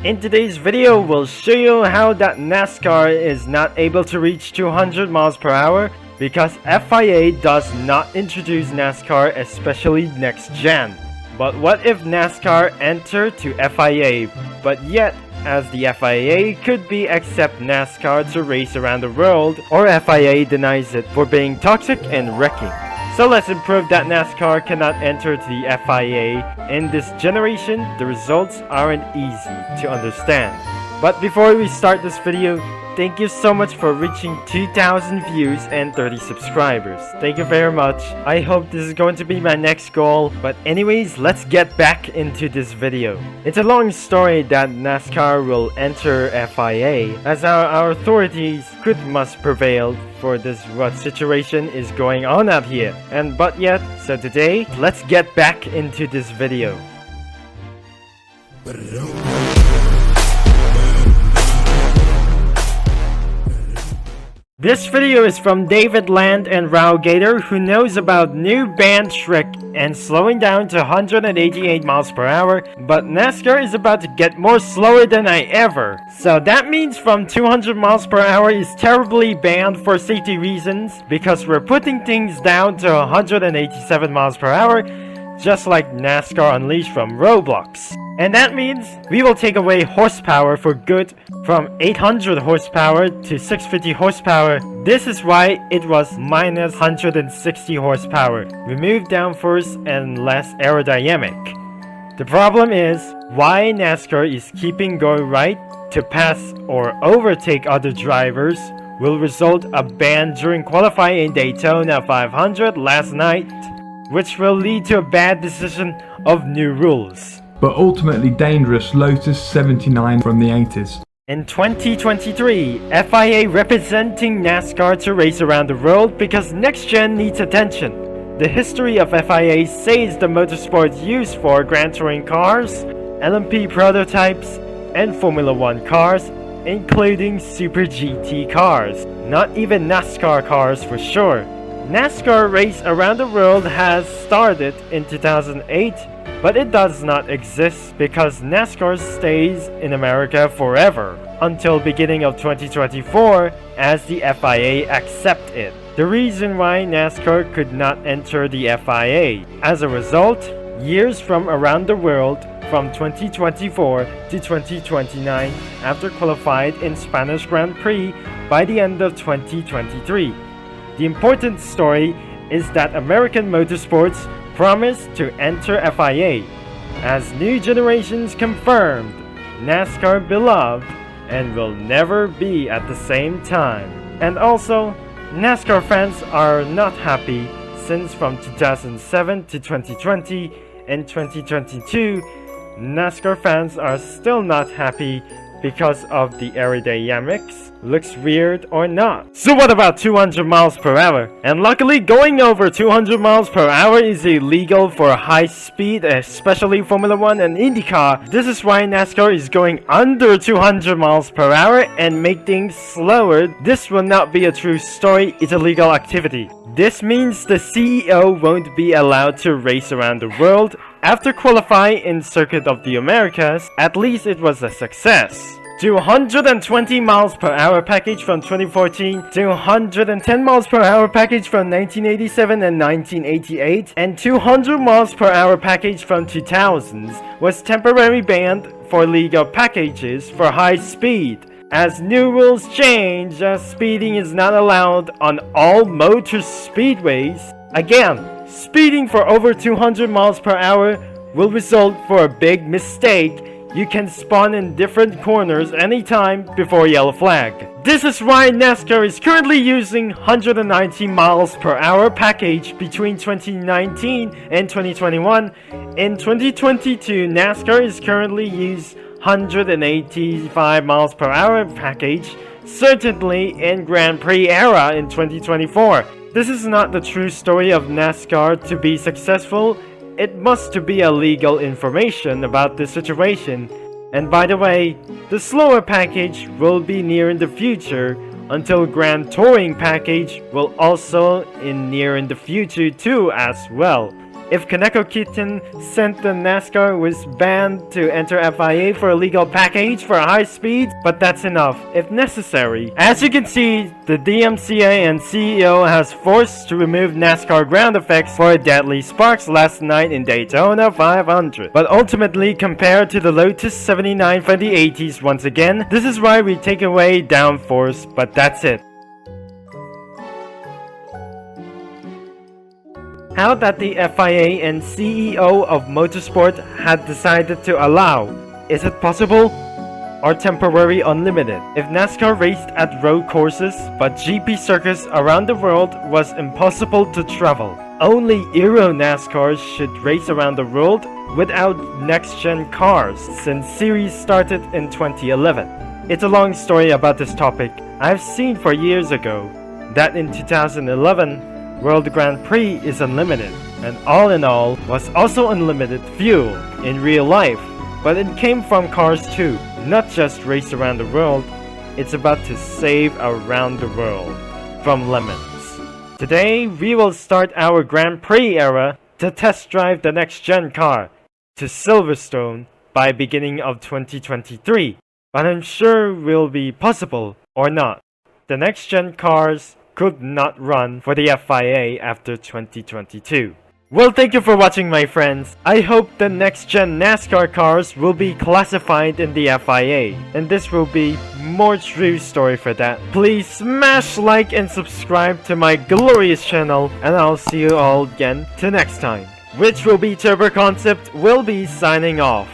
In today's video, we'll show you how that Nascar is not able to reach 200 miles per hour because FIA does not introduce Nascar, especially next gen. But what if Nascar enter to FIA, but yet as the FIA could be accept Nascar to race around the world, or FIA denies it for being toxic and wrecking. So let's improve that Nascar cannot enter to the FIA. In this generation, the results aren't easy to understand. But before we start this video, thank you so much for reaching 2,000 views and 30 subscribers. Thank you very much. I hope this is going to be my next goal. But anyways, let's get back into this video. It's a long story that Nascar will enter FIA, as our authorities must prevail for this what situation is going on out here. But yet, so today, let's get back into this video. This video is from David Land and Rao Gator, who knows about new band trick and slowing down to 188 miles per hour, but Nascar is about to get more slower than I ever. So that means from 200 miles per hour is terribly banned for safety reasons, because we're putting things down to 187 miles per hour, just like NASCAR Unleashed from Roblox. And that means we will take away horsepower for good from 800 horsepower to 650 horsepower. This is why it was minus 160 horsepower. Remove downforce and less aerodynamic. The problem is why NASCAR is keeping going right to pass or overtake other drivers will result a ban during qualifying in Daytona 500 last night, which will lead to a bad decision of new rules. But ultimately dangerous Lotus 79 from the 80s. In 2023, FIA representing NASCAR to race around the world because next gen needs attention. The history of FIA says the motorsports used for Grand Touring cars, LMP prototypes, and Formula 1 cars, including Super GT cars, not even NASCAR cars for sure. NASCAR race around the world has started in 2008, but it does not exist because NASCAR stays in America forever until beginning of 2024 as the FIA accept it. The reason why NASCAR could not enter the FIA. As a result, years from around the world from 2024 to 2029 after qualified in Spanish Grand Prix by the end of 2023. The important story is that American motorsports promised to enter FIA, as new generations confirmed NASCAR beloved and will never be at the same time. And also, NASCAR fans are not happy since from 2007 to 2020 and 2022, NASCAR fans are still not happy because of the aerodynamics, looks weird or not. So what about 200 miles per hour? And luckily going over 200 miles per hour is illegal for high speed, especially Formula 1 and IndyCar. This is why NASCAR is going under 200 miles per hour and make things slower. This will not be a true story, it's a legal activity. This means the CEO won't be allowed to race around the world. After qualifying in Circuit of the Americas, at least it was a success. 220 miles per hour package from 2014, 210 miles per hour package from 1987 and 1988, and 200 miles per hour package from 2000s was temporarily banned for legal packages for high speed. As new rules change, speeding is not allowed on all motor speedways. Again, speeding for over 200 miles per hour will result for a big mistake. You can spawn in different corners anytime before yellow flag. This is why NASCAR is currently using 190 miles per hour package between 2019 and 2021. In 2022, NASCAR is currently using 185 miles per hour package, certainly in Grand Prix era in 2024. This is not the true story of NASCAR to be successful. It must to be a legal information about this situation. And by the way, the slower package will be near in the future until Grand Touring package will also in near in the future too as well. If Kaneko Kitten sent the Nascar was banned to enter FIA for a legal package for high speed, but that's enough, if necessary. As you can see, the DMCA and CEO has forced to remove NASCAR ground effects for Deadly Sparks last night in Daytona 500. But ultimately, compared to the Lotus 79 from the 80s once again, this is why we take away downforce, but that's it. How that the FIA and CEO of Motorsport had decided to allow. Is it possible? Or temporary unlimited? If NASCAR raced at road courses, but GP circuits around the world was impossible to travel. Only Euro NASCARs should race around the world without next-gen cars since series started in 2011. It's a long story about this topic. I've seen for years ago that in 2011, World Grand Prix is unlimited, and all in all was also unlimited fuel in real life, but it came from cars too, not just race around the world, it's about to save around the world from lemons. Today we will start our Grand Prix era to test drive the next gen car to Silverstone by beginning of 2023, but I'm sure will be possible or not. The next gen cars could not run for the FIA after 2022. Well, thank you for watching, my friends. I hope the next gen NASCAR cars will be classified in the FIA, and this will be more true story for that. Please smash like and subscribe to my glorious channel, and I'll see you all again till next time, which will be Turbo Concept will be signing off.